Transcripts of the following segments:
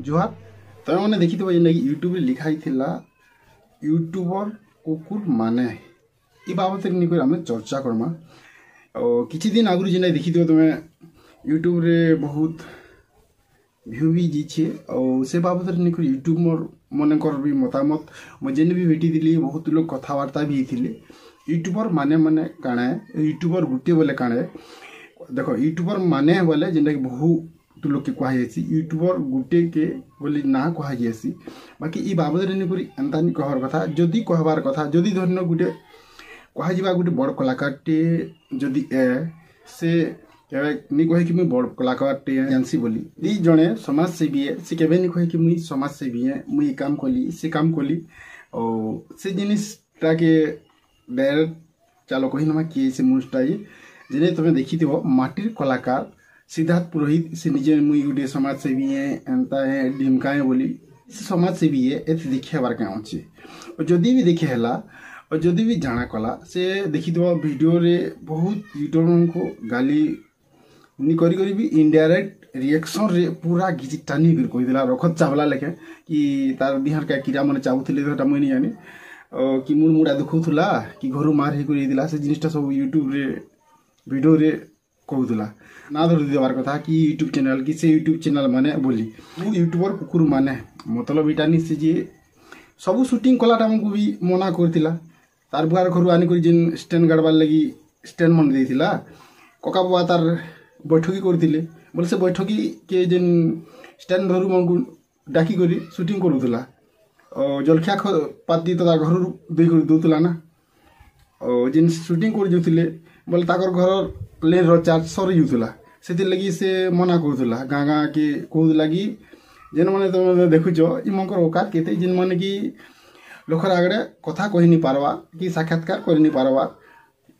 जुहार तुम मैंने देखी थो जेनटा यूट्यूब लिखाई थिला यूट्यूबर कुकुर माने ये बाबत नहीं आम चर्चा करमा किछि दिन आगु जेनटा देखी थो तुम यूट्यूब रे बहुत भ्यू भी जीछे और से बाबत नहीं यूट्यूब मोर मनकर भी मतामत मुझे भी भेटी थी बहुत लोग कथबार्ता भी होते यूट्यूबर माने माने काणे यूट्यूबर गुटे बोले काणे देख यूट्यूबर माने बोले जेनटा कि बहुत लोग के कहुसी यूट्यूबर गुटे के बोली ना कहुसी बाकी ये बाबद एंता नहीं कहर कथा जदि कहबार कथा जदि धरन गुटे कह गोटे बड़ कलाकारटे जदि से नहीं कहे कि मुझे बड़ कलाकारटे जानसी बोली दी जड़े समाजसेवी है से केवे नहीं कहे कि मुझे समाजसेवी है मुझे काम कली से काम कली और से जिनटा के डायरेक्ट चलो कही नमा किए से मुझटा जिने तुम्हें देखी थी माटिर कलाकार सिद्धार्थ पुरोहित से निजे मुई गोटे समाजसेवी है एंता है ढिमका है बोली से समाजसेवी है एत देखार क्या अच्छे और जदि भी देखे है और जदि भी जाना कला से देखी थो वीडियो रे बहुत यूट्यूबर को गाली नि करी भी इनडायरेक्ट रिएक्शन रे पूरा घिची टानी कर कही रखत चावला लेखे कि तार दिहार क्या कीड़ा मैंने चाहूले मुझे नहीं जानी कि मुड़ मुड़ा दुखुला कि घर मार ही से जिनटा सब यूट्यूब रे वीडियो रे कहूला ना धर देवार कथा कि यूट्यूब चैनल कि से यूट्यूब चैनल माने बोली यूट्यूबर कुकुर माने मतलब इटा नहीं से जी सब शूटिंग कलाटा हमको भी मना करथिला तार बुआर घर आनिक जेन स्टैंड गाड़बार लगी स्टैंड मन देथिला कका बुआ तार बैठकी करथिले बोले से बैठकी के जेन स्टैंड धरू हमको डाकी करी शूटिंग करूला और जलखिया पाती तो घर दे दूला ना और जेन शूटिंग कर जाऊे बोले ताकर घर लेन चार्ज सरी जाऊला से लगी से मना करूला गाँ गाँ के कहूला कि जेन मैंने तुम देखुच इमकर औकात केते जेन मैंने कि लोकर आगे कथा कही नहीं पारवा कि साक्षात्कार कर नहीं पारवा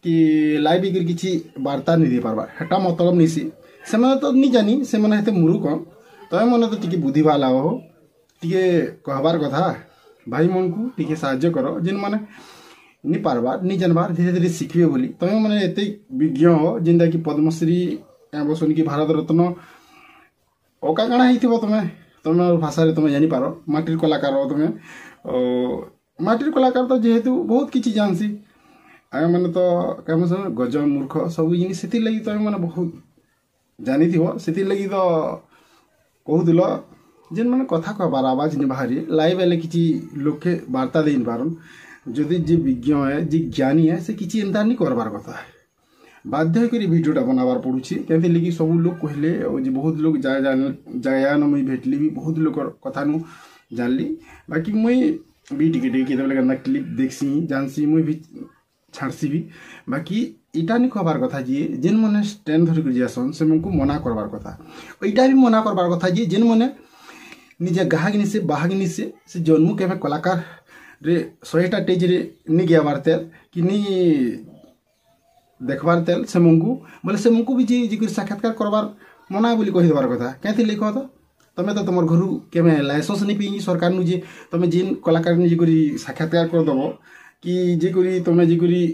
कि लाइव भी किसी वार्ता नहीं दे पारवा हेटा मतलब नहीं से मैंने तो नहीं जानी से मैंने मूर्ख तुम मैंने तो टी बुद्धि वाला हो टी कहबार कथा भाई मन को टी साहाଯ୍य कर जेन मैंने नहीं पारबार नहीं जानबार धीरे धीरे शिखिए बोली तुम मैंने एत विज्ञ हो जेनटा कि पद्मश्री बसन की भारत रत्न औका काଣା ହେଇଥିବ तुम भाषा तुम जानीपार माटिर कलाकार हो तुम्हें माटिर कलाकार तो जेहेतु बहुत किसी जानसी आम मैंने तो कम से गज मूर्ख सब जिन से लगी तुम मैंने बहुत जानी से लगी तो कहूल जेन मैंने कथा कहबार आवाज नहीं बाहरी लाइव हेल्ले किसी लोग के वार्ता दे पारन जदि जे विज्ञ है जे ज्ञानी है से किसी एंता नहीं करबार कथा है बाध्य कर वीडियोटा बनाबार पड़ुछि कहते लगी सब लोग कहले और जे बहुत लोग जाया न मुई भेटली भी बहुत लोग कथा नु जानली बाकी मुई भी टिके केतबेले क्लिप देखसी जानसी मुई भी छाड़सी भी बाकी इटा नहीं कहबार कथा जी जेन मैंने स्टैंड धरिक जासन से मुझको मना करबार कथा इटा भी मना करबार कथा जी जेन मैंने निजे गाहगिनी से बाहगिनी से जन्म के कलाकार रे 100टा टेज रे नहीं गयाबार तेल कि नहीं देखबार तेल से मुझको बोले से मुझको भी जी साक्षात्कार करबार मना बोली कही देवार कथा क्या लिख तो तुम्हें तो तुम घर के लाइसेंस नहीं पी सरकार नु जे तुम जेन कलाकार जी करी साक्षात्कार करदेव कि जे करी तुम जे करी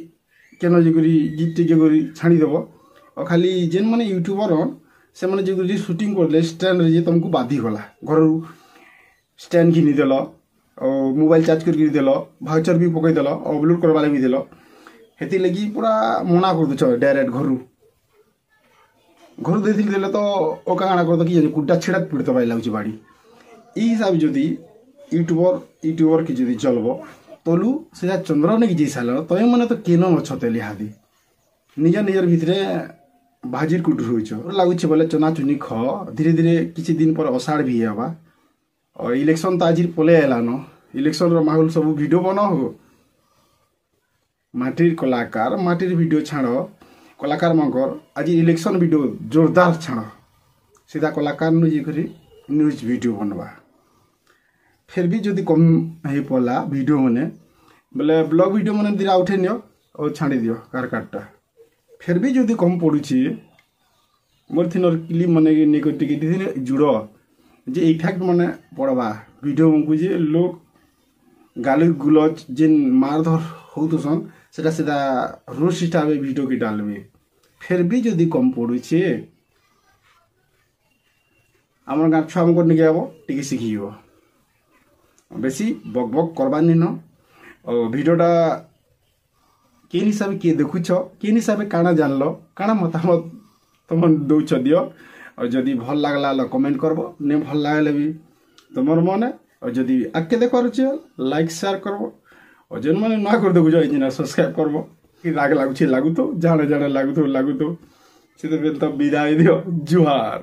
केन जे करी गीत टे करी छाड़ीदेव और खाली जेन मैंने यूट्यूबर से मैंने जे करी शूटिंग करदे स्टैंड रे तुमको बाधी गला घर स्टैंड घिनी देल और मोबाइल चार्ज करके देल भाउचर भी पकईदेल अपलोड करवा भी देल हेती लगी पूरा मना कर दूच डायरेक्ट घर दे देले तो ओका काଣା कर कि कुटा छेड़ा पीड़ित पाई लगुच बाड़ी ये हिसाब जदि यूट्यूबर की जदि चलब तलु सीधा चंद्र नहीं जी साल तुम मैंने तो केन अछ तेल हादी निजर निजर भितर भाजिर कुटुर हो लगुच बोले चना चुनी ख धीरे धीरे किसी दिन पर अषाढ़ भी हवा और इलेक्शन तो आज पले आलान इलेक्शन माहौल सब वीडियो बना हो माटिर कलाकार माटिर वीडियो छाड़ कलाकार मगर आज इलेक्शन वीडियो जोरदार छाड़ सीधा कलाकार नु करी न्यूज वीडियो बनवा फिर भी जदि कम हो पड़ा वीडियो मैंने बोले ब्लॉग वीडियो मैंने दिला उठे नियो और छाड़ी दियो कार कार्डटा फिर भी जदि कम पड़ुछि मोर थिनर क्लिप मैंने निकट जुड़ जे इफेक्ट मैंने पड़वा वीडियो को जे लोग गाली गुलज जेन मारधर होसन सेटा सीधा रोस्ट हिसाब वीडियो के डालबे फिर भी जदि कम पड़ुछे আমার গাঁ ছুয়া আমক নিকে যাব টিকে শিখিব বেশি বক বক করবার নিন ভিডিওটা কেন হিসাবে কিଏ দেখুছ কেন হিসাবে কাଣା জানল কাଣା মতামত তোমার দৌছ দিও আর যদি ভাল লাগলা কমেন্ট করব নে ভাল লাগলে भी তোমার মনে আর যদি আগে দেখার আছে লাইক শেয়ার করব আর যেন মানে না করে দেখুছ এই জিনিস সবসক্রাইব করব কি রাগ লাগুছে লাগুতো জানে জানে লাগুতো সেটা বিদায় দিও জুহার।